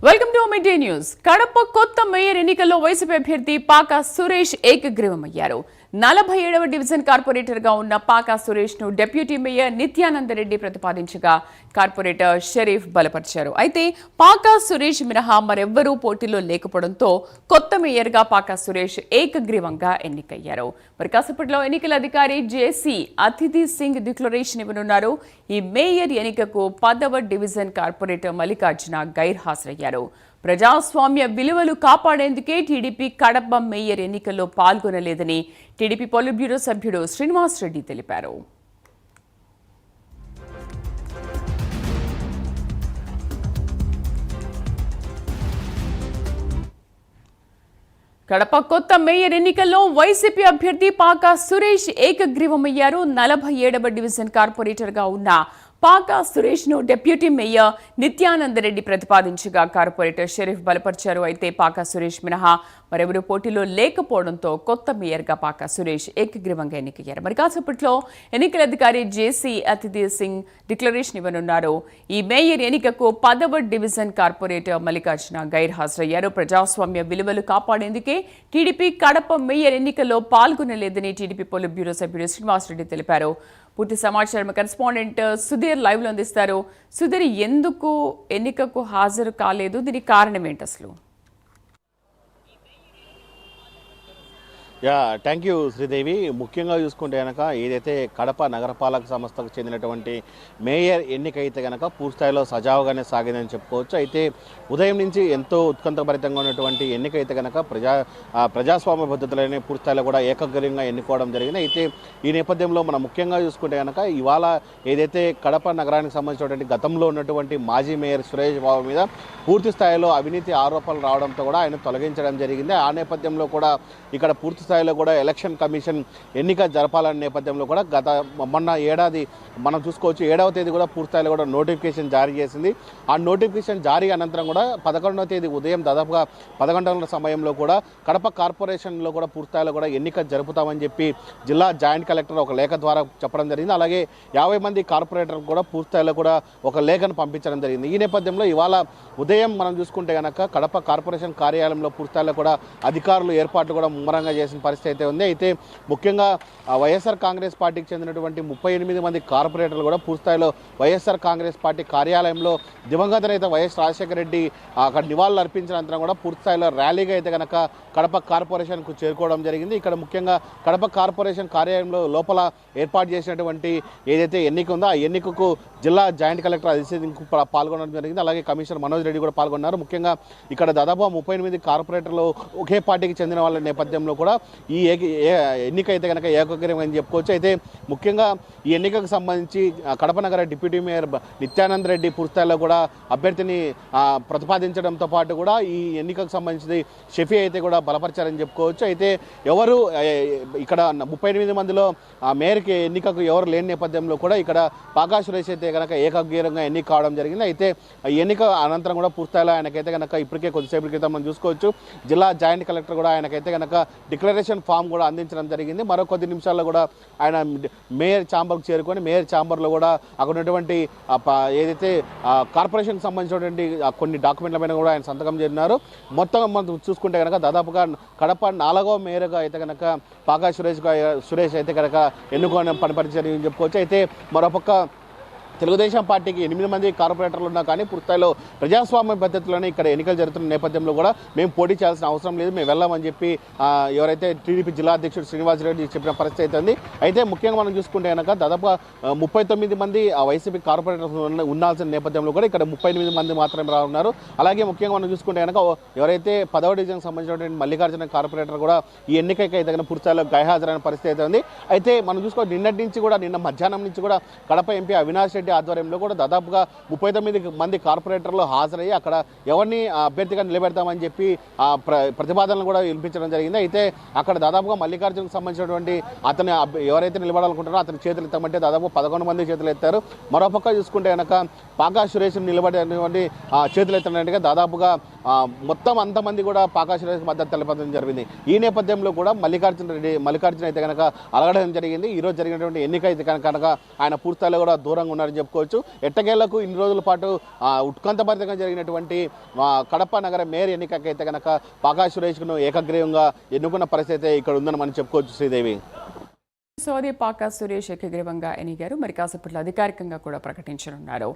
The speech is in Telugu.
Welcome to mid day news. Kadapa కొత్త మేయర్ ఎన్నికల్లో వైసీపీ అభ్యర్థి పాకా సురేష్ ఏకగ్రీవమయ్యారు. 47వ డివిజన్ కార్పొరేటర్ గా ఉన్న పాకా సురేష్ ను డిప్యూటీ మేయర్ నిత్యానంద రెడ్డి ప్రతిపాదించగా కార్పొరేటర్ షరీఫ్ బలపరిచారు. అయితే పాకా సురేష్ మినహా మరెవ్వరూ పోటీలో లేకపోవడంతో కొత్త మేయర్ గా పాకా సురేష్ ఏకగ్రీవంగా ఎన్నికయ్యారు. మరి కాసేపట్లో ఎన్నికల అధికారి జేసీ అతిథి సింగ్ డిక్లరేషన్ ఇవ్వనున్నారు. ఈ మేయర్ ఎన్నికకు 10వ డివిజన్ కార్పొరేటర్ మల్లికార్జున గైర్హాజరయ్యారు. ప్రజాస్వామ్య విలువలు కాపాడేందుకే టీడీపీ కడప మేయర్ ఎన్నికల్లో పాల్గొనలేదని టీడీపీ పొలిట్ బ్యూరో సభ్యుడు శ్రీనివాస్ రెడ్డి తెలిపారు. కడప కొత్త మేయర్ ఎన్నికల్లో వైసీపీ అభ్యర్థి పాకా సురేష్ ఏకగ్రీవమయ్యారు. 47వ డివిజన్ కార్పొరేటర్ గా ఉన్న పాకా సురేష్ ను డిప్యూటీ మేయర్ నిత్యానంద రెడ్డి ప్రతిపాదించగా కార్పొరేటర్ షరీఫ్ బలపరిచారు. అయితే పాకా సురేష్ మినహా మరెవరూ పోటీలో లేకపోవడంతో కొత్త మేయర్ గా పాకా సురేష్ ఏకగ్రీవంగా ఎన్నికయ్యారు. మరి కాసేపట్లో ఎన్నికల అధికారి జేసీ అతిథి సింగ్ డిక్లరేషన్ ఇవ్వనున్నారు. ఈ మేయర్ ఎన్నికకు 10వ డివిజన్ కార్పొరేటర్ మల్లికార్జున గైర్హాజరయ్యారు. ప్రజాస్వామ్య విలువలు కాపాడేందుకే టీడీపీ కడప మేయర్ ఎన్నికల్లో పాల్గొనలేదని టీడీపీ పొలిట్ బ్యూరో సభ్యుడు శ్రీనివాస్ రెడ్డి తెలిపారు. పూర్తి సమాచారం కరెస్పాండెంట్ సుధీర్ లైవ్ లో అందిస్తారు. సుధీర్, ఎందుకు ఎన్నికకు హాజరు కాలేదు? దీనికి కారణం ఏంటి అసలు? Thank you Sridevi. ముఖ్యంగా చూసుకుంటే కనుక ఏదైతే కడప నగరపాలక సంస్థకు చెందినటువంటి మేయర్ ఎన్నిక అయితే కనుక పూర్తిస్థాయిలో సజావుగానే సాగిందని చెప్పుకోవచ్చు. అయితే ఉదయం నుంచి ఎంతో ఉత్కంఠభరితంగా ఉన్నటువంటి ఎన్నిక అయితే కనుక ప్రజాస్వామ్య పద్ధతులనే పూర్తిస్థాయిలో కూడా ఏకగ్రీవంగా ఎన్నుకోవడం జరిగింది. అయితే ఈ నేపథ్యంలో మనం ముఖ్యంగా చూసుకుంటే కనుక ఇవాళ ఏదైతే కడప నగరానికి సంబంధించినటువంటి గతంలో ఉన్నటువంటి మాజీ మేయర్ సురేష్ బాబు మీద పూర్తి స్థాయిలో అవినీతి ఆరోపణలు రావడంతో కూడా ఆయన తొలగించడం జరిగింది. ఆ నేపథ్యంలో కూడా ఇక్కడ పూర్తి స్థాయిలో కూడా ఎలక్షన్ కమిషన్ ఎన్నిక జరపాలనే నేపథ్యంలో కూడా మొన్న ఏడాది మనం చూసుకోవచ్చు 7వ తేదీ కూడా పూర్తిస్థాయిలో కూడా నోటిఫికేషన్ జారీ చేసింది. ఆ నోటిఫికేషన్ జారీ అనంతరం కూడా 11వ తేదీ ఉదయం దాదాపుగా 11 గంటల సమయంలో కూడా కడప కార్పొరేషన్లో కూడా పూర్తిస్థాయిలో కూడా ఎన్నిక జరుపుతామని చెప్పి జిల్లా జాయింట్ కలెక్టర్ ఒక లేఖ ద్వారా చెప్పడం జరిగింది. అలాగే 50 మంది కార్పొరేటర్ కూడా పూర్తిస్థాయిలో కూడా ఒక లేఖను పంపించడం జరిగింది. ఈ నేపథ్యంలో ఇవాళ ఉదయం మనం చూసుకుంటే కనుక కడప కార్పొరేషన్ కార్యాలయంలో పూర్తిస్థాయిలో కూడా అధికారులు ఏర్పాట్లు కూడా ముమ్మరంగా చేసిన పరిస్థితి అయితే ఉంది. అయితే ముఖ్యంగా వైఎస్ఆర్ కాంగ్రెస్ పార్టీకి చెందినటువంటి 38 మంది కార్పొరేటర్లు కూడా పూర్తిస్థాయిలో వైఎస్ఆర్ కాంగ్రెస్ పార్టీ కార్యాలయంలో దివంగత నేత వైఎస్ రాజశేఖర రెడ్డి అక్కడ నివాళులు అర్పించిన అనంతరం కూడా పూర్తిస్థాయిలో ర్యాలీగా అయితే కనుక కడప కార్పొరేషన్కు చేరుకోవడం జరిగింది. ఇక్కడ ముఖ్యంగా కడప కార్పొరేషన్ కార్యాలయంలో లోపల ఏర్పాటు చేసినటువంటి ఏదైతే ఎన్నిక ఉందో ఆ ఎన్నికకు జిల్లా జాయింట్ కలెక్టర్ అధిసేందుకు పాల్గొనడం జరిగింది. అలాగే కమిషనర్ మనోజ్ రెడ్డి కూడా పాల్గొన్నారు. ముఖ్యంగా ఇక్కడ దాదాపు 38 కార్పొరేటర్లు ఒకే పార్టీకి చెందిన వాళ్ళ నేపథ్యంలో కూడా ఈ ఎన్నిక అయితే కనుక ఏకగ్రీవం అని చెప్పుకోవచ్చు. అయితే ముఖ్యంగా ఈ ఎన్నికకు సంబంధించి కడప నగర డిప్యూటీ మేయర్ నిత్యానంద రెడ్డి పూర్తిస్థాయిలో కూడా అభ్యర్థిని ప్రతిపాదించడంతో పాటు కూడా ఈ ఎన్నికకు సంబంధించి షఫీ అయితే కూడా బలపరిచారని చెప్పుకోవచ్చు. అయితే ఎవరు ఇక్కడ 38 మందిలో మేయర్కి ఎన్నికకు ఎవరు లేని నేపథ్యంలో కూడా ఇక్కడ పాకా సురేష్ అయితే కనుక ఏకగ్రీవంగా ఎన్నిక కావడం జరిగింది. అయితే ఎన్నిక అనంతరం కూడా పూర్తిస్థాయిలో ఆయనకైతే కనుక ఇప్పటికే కొద్దిసేపటి క్రితం మనం చూసుకోవచ్చు జిల్లా జాయింట్ కలెక్టర్ కూడా ఆయనకైతే కనుక డిక్లరేషన్ ఫామ్ కూడా అందించడం జరిగింది. మరో కొద్ది నిమిషాల్లో కూడా ఆయన మేయర్ ఛాంబర్కి చేరుకొని మేయర్ ఛాంబర్లో కూడా అక్కడ ఉన్నటువంటి ఏదైతే కార్పొరేషన్కి సంబంధించినటువంటి కొన్ని డాక్యుమెంట్ల పైన కూడా ఆయన సంతకం చేరినారు. మొత్తం మనం చూసుకుంటే కనుక దాదాపుగా కడప 4వ మేయర్గా అయితే కనుక పాకా సురేష్ అయితే కనుక ఎన్నుకోని పనిపరిచారని చెప్పుకోవచ్చు. అయితే మరోపక్క తెలుగుదేశం పార్టీకి 8 మంది కార్పొరేటర్లు ఉన్నా కానీ పూర్తిస్థాయిలో ప్రజాస్వామ్య పద్ధతిలోనే ఇక్కడ ఎన్నికలు జరుగుతున్న నేపథ్యంలో కూడా మేము పోటీ చేయాల్సిన అవసరం లేదు, మేము వెళ్ళామని చెప్పి ఎవరైతే టీడీపీ జిల్లా అధ్యక్షుడు శ్రీనివాస్ రెడ్డి చెప్పిన పరిస్థితి అయితే ఉంది. అయితే ముఖ్యంగా మనం చూసుకుంటే కనుక దాదాపుగా 39 మంది వైసీపీ కార్పొరేటర్స్ ఉండాల్సిన నేపథ్యంలో కూడా ఇక్కడ 38 మంది మాత్రమే రానున్నారు. అలాగే ముఖ్యంగా మనం చూసుకుంటే కనుక ఎవరైతే 10వ డివిజన్కి సంబంధించినటువంటి మల్లికార్జున కార్పొరేటర్ కూడా ఈ ఎన్నికకి అయితే కనుక పూర్తిస్థాయిలో గైర్హాజరైన పరిస్థితి అయితే ఉంది. అయితే మనం చూసుకో నిన్నటి నుంచి కూడా నిన్న మధ్యాహ్నం నుంచి కూడా కడప ఎంపీ అవినాష్ రెడ్డి ఆధ్వర్యంలో కూడా దాదాపుగా 39 మంది కార్పొరేటర్లు హాజరయ్యి అక్కడ ఎవరిని అభ్యర్థిగా నిలబెడతామని చెప్పి ప్రతిపాదనలు కూడా వినిపించడం జరిగింది. అయితే అక్కడ దాదాపుగా మల్లికార్జునకు సంబంధించినటువంటి అతను ఎవరైతే నిలబడాలనుకుంటారో అతని చేతులు ఎత్తామంటే దాదాపు 11 మంది చేతులు ఎత్తారు. మరోపక్క చూసుకుంటే కనుక పాకా సురేష్ నిలబడేటువంటి చేతులు ఎత్తడానికి దాదాపుగా మొత్తం అంతమంది కూడా పాకా సురేష్ మద్దతు తెలపడం జరిగింది. ఈ నేపథ్యంలో కూడా మల్లికార్జున అయితే కనుక అలగడం జరిగింది. ఈరోజు జరిగినటువంటి ఎన్నిక అయితే కనుక ఆయన పూర్తిస్థాయిలో కూడా దూరంగా ఉన్నారని అని చెప్పుకోవచ్చు. ఎట్టకేళ్లకు ఇన్ని రోజుల పాటు ఉత్కంఠభరితంగా జరిగినటువంటి కడప నగర మేయర్ ఎన్నికకైతే కనుక పాకా సురేష్ను ఏకగ్రీవంగా ఎన్నుకున్న పరిస్థితి ఇక్కడ ఉందని మనం చెప్పుకోవచ్చు శ్రీదేవి. సో అది పాకా సురేష్ ఏకగ్రీవంగా ఎన్నికారు. మరి కాసేపట్లో అధికారికంగా కూడా ప్రకటించనున్నారు.